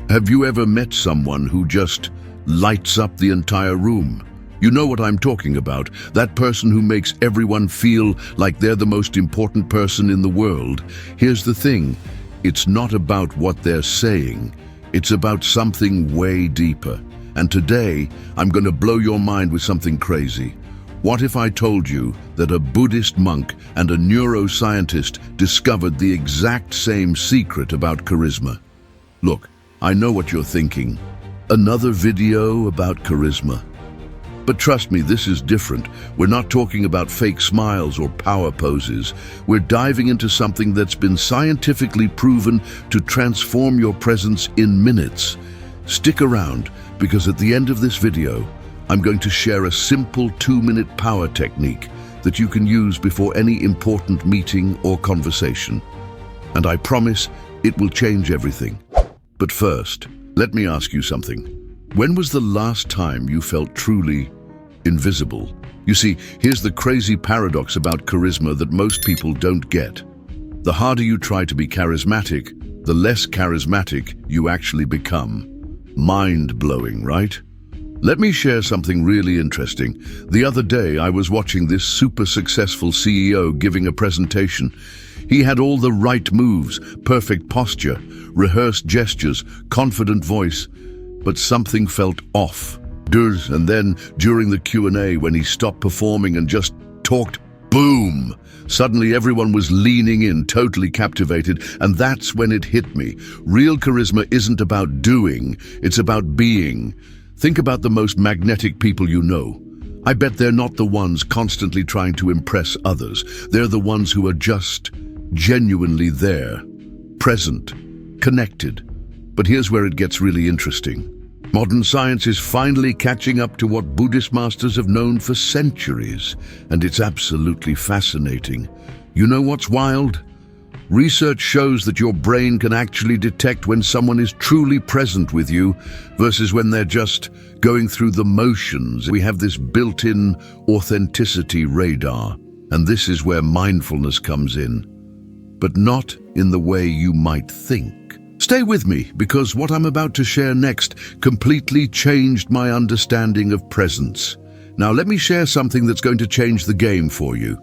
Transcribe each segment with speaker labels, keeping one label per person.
Speaker 1: Have you ever met someone who just lights up the entire room? You know what I'm talking about, that person who makes everyone feel like they're the most important person in the world. Here's the thing, it's not about what they're saying, it's about something way deeper. And today, I'm going to blow your mind with something crazy. What if I told you that a Buddhist monk and a neuroscientist discovered the exact same secret about charisma? Look, I know what you're thinking. Another video about charisma. But trust me, this is different. We're not talking about fake smiles or power poses. We're diving into something that's been scientifically proven to transform your presence in minutes. Stick around, because at the end of this video, I'm going to share a simple 2-minute power technique that you can use before any important meeting or conversation. And I promise it will change everything. But first, let me ask you something. When was the last time you felt truly invisible? You see, here's the crazy paradox about charisma that most people don't get. The harder you try to be charismatic, the less charismatic you actually become. Mind-blowing, right? Let me share something really interesting. The other day, I was watching this super successful CEO giving a presentation. He had all the right moves, perfect posture, rehearsed gestures, confident voice, but something felt off. And then, during the Q&A, when he stopped performing and just talked, boom! Suddenly everyone was leaning in, totally captivated, and that's when it hit me. Real charisma isn't about doing, it's about being. Think about the most magnetic people you know. I bet they're not the ones constantly trying to impress others. They're the ones who are just genuinely there, present, connected. But here's where it gets really interesting. Modern science is finally catching up to what Buddhist masters have known for centuries, and it's absolutely fascinating. You know what's wild? Research shows that your brain can actually detect when someone is truly present with you versus when they're just going through the motions. We have this built-in authenticity radar, and this is where mindfulness comes in, but not in the way you might think. Stay with me, because what I'm about to share next completely changed my understanding of presence. Now let me share something that's going to change the game for you.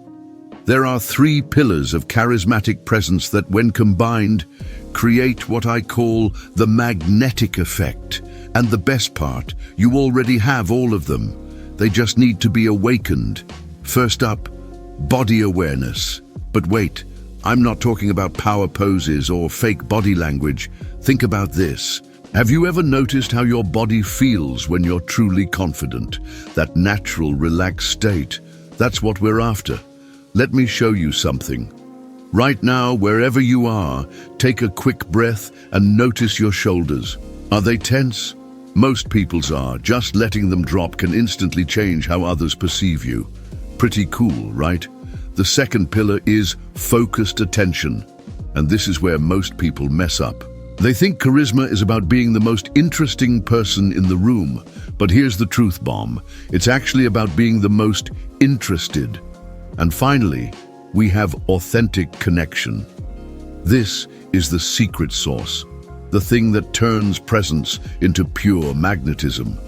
Speaker 1: There are 3 pillars of charismatic presence that, when combined, create what I call the magnetic effect. And the best part, you already have all of them. They just need to be awakened. First up, body awareness. But wait, I'm not talking about power poses or fake body language. Think about this. Have you ever noticed how your body feels when you're truly confident? That natural, relaxed state. That's what we're after. Let me show you something. Right now, wherever you are, take a quick breath and notice your shoulders. Are they tense? Most people's are. Just letting them drop can instantly change how others perceive you. Pretty cool, right? The second pillar is focused attention, and this is where most people mess up. They think charisma is about being the most interesting person in the room, but here's the truth bomb. It's actually about being the most interested. And finally, we have authentic connection. This is the secret sauce, the thing that turns presence into pure magnetism.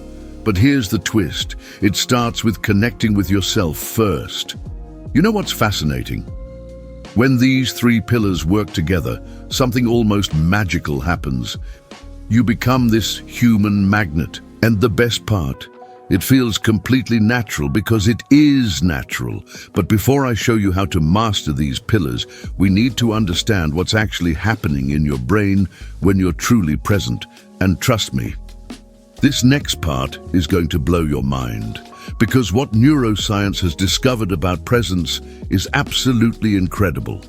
Speaker 1: But here's the twist. It starts with connecting with yourself first. You know what's fascinating? When these 3 pillars work together, something almost magical happens. You become this human magnet. And the best part, it feels completely natural because it is natural. But before I show you how to master these pillars, we need to understand what's actually happening in your brain when you're truly present. And trust me, this next part is going to blow your mind. Because what neuroscience has discovered about presence is absolutely incredible.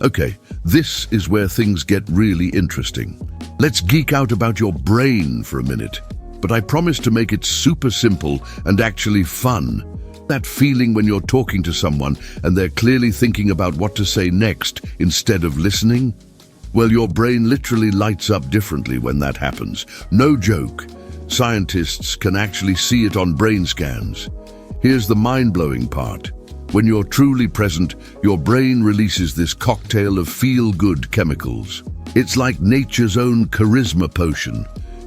Speaker 1: Okay, this is where things get really interesting. Let's geek out about your brain for a minute. But I promise to make it super simple and actually fun. That feeling when you're talking to someone and they're clearly thinking about what to say next instead of listening? Well, your brain literally lights up differently when that happens. No joke. Scientists can actually see it on brain scans. Here's the mind-blowing part. When you're truly present, your brain releases this cocktail of feel-good chemicals. It's like nature's own charisma potion.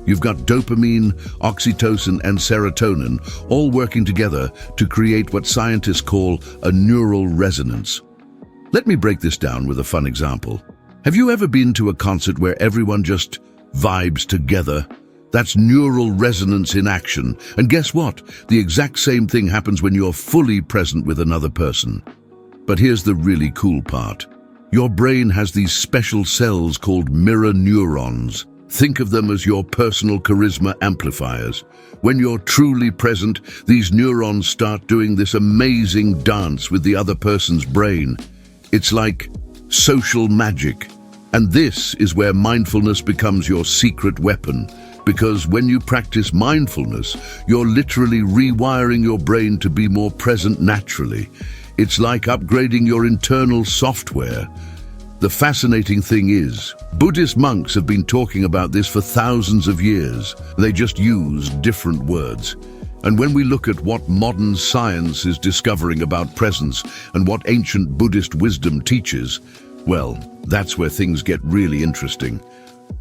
Speaker 1: You've got dopamine, oxytocin, and serotonin all working together to create what scientists call a neural resonance. Let me break this down with a fun example. Have you ever been to a concert where everyone just vibes together? That's neural resonance in action. And guess what? The exact same thing happens when you're fully present with another person. But here's the really cool part. Your brain has these special cells called mirror neurons. Think of them as your personal charisma amplifiers. When you're truly present, these neurons start doing this amazing dance with the other person's brain. It's like social magic. And this is where mindfulness becomes your secret weapon. Because when you practice mindfulness, you're literally rewiring your brain to be more present naturally. It's like upgrading your internal software. The fascinating thing is, Buddhist monks have been talking about this for thousands of years. They just use different words. And when we look at what modern science is discovering about presence and what ancient Buddhist wisdom teaches, well, that's where things get really interesting.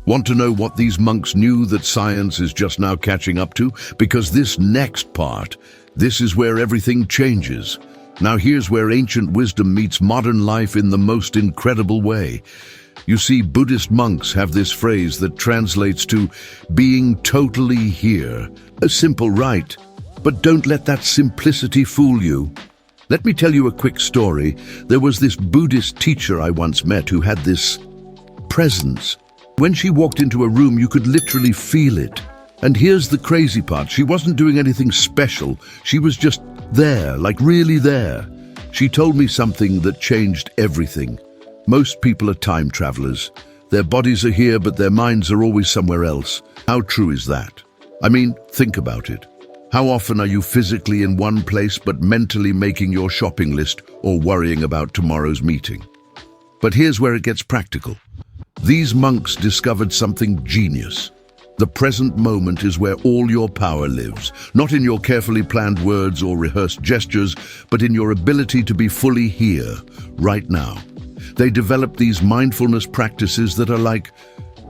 Speaker 1: Want to know what these monks knew that science is just now catching up to? Because this next part, this is where everything changes. Now here's where ancient wisdom meets modern life in the most incredible way. You see, Buddhist monks have this phrase that translates to being totally here. A simple right, but don't let that simplicity fool you. Let me tell you a quick story. There was this Buddhist teacher I once met who had this presence. When she walked into a room, you could literally feel it. And here's the crazy part. She wasn't doing anything special. She was just there, like really there. She told me something that changed everything. Most people are time travelers. Their bodies are here, but their minds are always somewhere else. How true is that? I mean, think about it. How often are you physically in one place, but mentally making your shopping list or worrying about tomorrow's meeting? But here's where it gets practical. These monks discovered something genius. The present moment is where all your power lives, not in your carefully planned words or rehearsed gestures, but in your ability to be fully here, right now. They developed these mindfulness practices that are like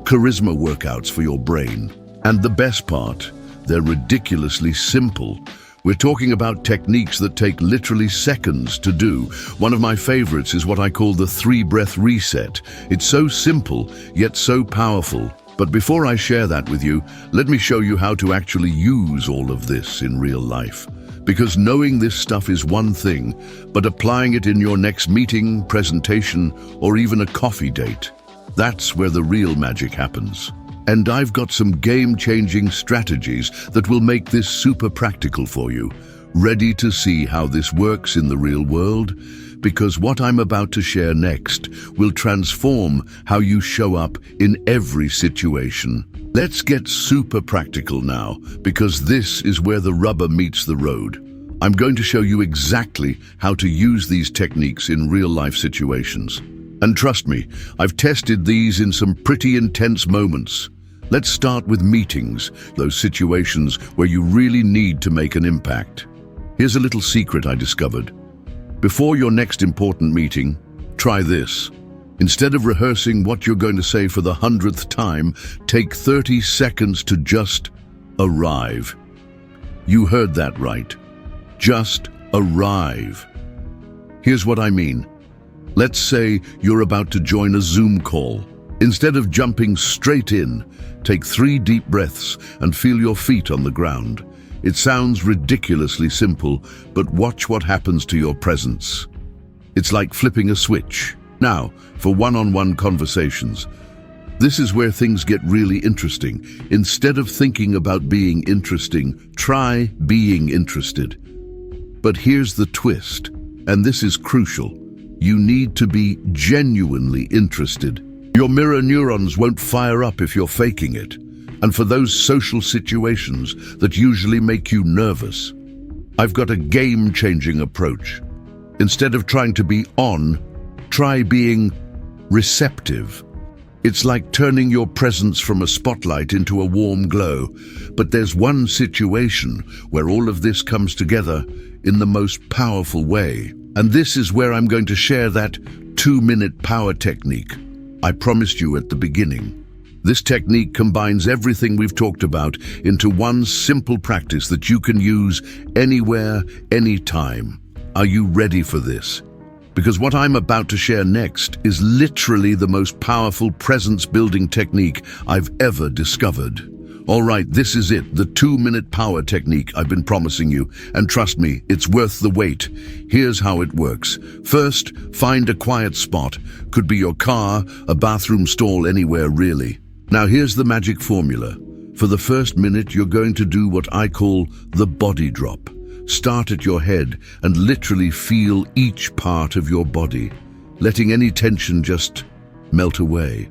Speaker 1: charisma workouts for your brain. And the best part, they're ridiculously simple. We're talking about techniques that take literally seconds to do. One of my favorites is what I call the 3-breath reset. It's so simple, yet so powerful. But before I share that with you, let me show you how to actually use all of this in real life. Because knowing this stuff is one thing, but applying it in your next meeting, presentation, or even a coffee date, that's where the real magic happens. And I've got some game-changing strategies that will make this super practical for you. Ready to see how this works in the real world? Because what I'm about to share next will transform how you show up in every situation. Let's get super practical now, because this is where the rubber meets the road. I'm going to show you exactly how to use these techniques in real-life situations. And trust me, I've tested these in some pretty intense moments. Let's start with meetings, those situations where you really need to make an impact. Here's a little secret I discovered. Before your next important meeting, try this. Instead of rehearsing what you're going to say for the 100th time, take 30 seconds to just arrive. You heard that right. Just arrive. Here's what I mean. Let's say you're about to join a Zoom call. Instead of jumping straight in, take 3 deep breaths and feel your feet on the ground. It sounds ridiculously simple, but watch what happens to your presence. It's like flipping a switch. Now, for one-on-one conversations. This is where things get really interesting. Instead of thinking about being interesting, try being interested. But here's the twist, and this is crucial. You need to be genuinely interested. Your mirror neurons won't fire up if you're faking it. And for those social situations that usually make you nervous, I've got a game-changing approach. Instead of trying to be on, try being receptive. It's like turning your presence from a spotlight into a warm glow. But there's one situation where all of this comes together in the most powerful way. And this is where I'm going to share that 2-minute power technique I promised you at the beginning. This technique combines everything we've talked about into one simple practice that you can use anywhere, anytime. Are you ready for this? Because what I'm about to share next is literally the most powerful presence-building technique I've ever discovered. All right, this is it, the 2-minute power technique I've been promising you, and trust me, it's worth the wait. Here's how it works. First, find a quiet spot. Could be your car, a bathroom stall, anywhere really. Now here's the magic formula. For the first minute, you're going to do what I call the body drop. Start at your head and literally feel each part of your body, letting any tension just melt away,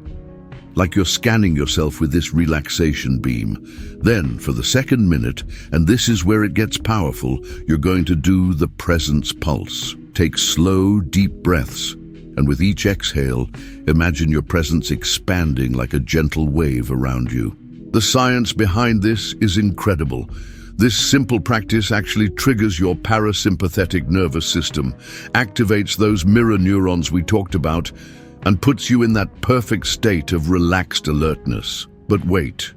Speaker 1: like you're scanning yourself with this relaxation beam. Then, for the second minute, and this is where it gets powerful, you're going to do the presence pulse. Take slow, deep breaths, and with each exhale, imagine your presence expanding like a gentle wave around you. The science behind this is incredible. This simple practice actually triggers your parasympathetic nervous system, activates those mirror neurons we talked about, and puts you in that perfect state of relaxed alertness. But wait,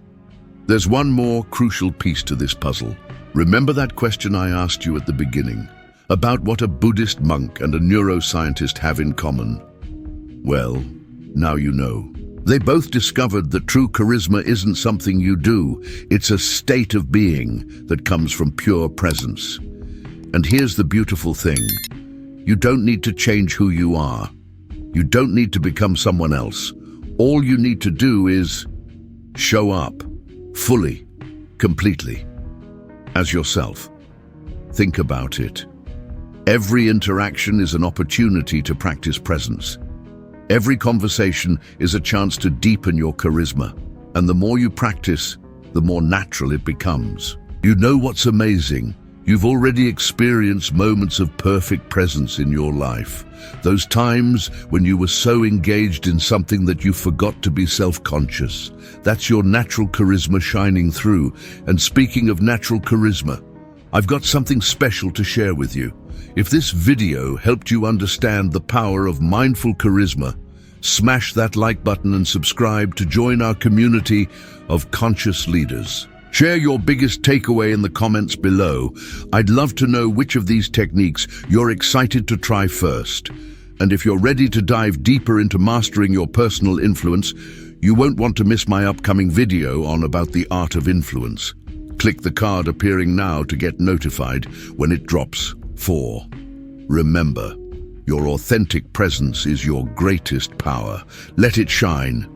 Speaker 1: there's one more crucial piece to this puzzle. Remember that question I asked you at the beginning, about what a Buddhist monk and a neuroscientist have in common? Well, now you know. They both discovered that true charisma isn't something you do, it's a state of being that comes from pure presence. And here's the beautiful thing. You don't need to change who you are. You don't need to become someone else. All you need to do is show up, fully, completely, as yourself. Think about it. Every interaction is an opportunity to practice presence. Every conversation is a chance to deepen your charisma. And the more you practice, the more natural it becomes. You know what's amazing? You've already experienced moments of perfect presence in your life. Those times when you were so engaged in something that you forgot to be self-conscious. That's your natural charisma shining through. And speaking of natural charisma, I've got something special to share with you. If this video helped you understand the power of mindful charisma, smash that like button and subscribe to join our community of conscious leaders. Share your biggest takeaway in the comments below. I'd love to know which of these techniques you're excited to try first. And if you're ready to dive deeper into mastering your personal influence, you won't want to miss my upcoming video on about the art of influence. Click the card appearing now to get notified when it drops. 4. Remember, your authentic presence is your greatest power. Let it shine.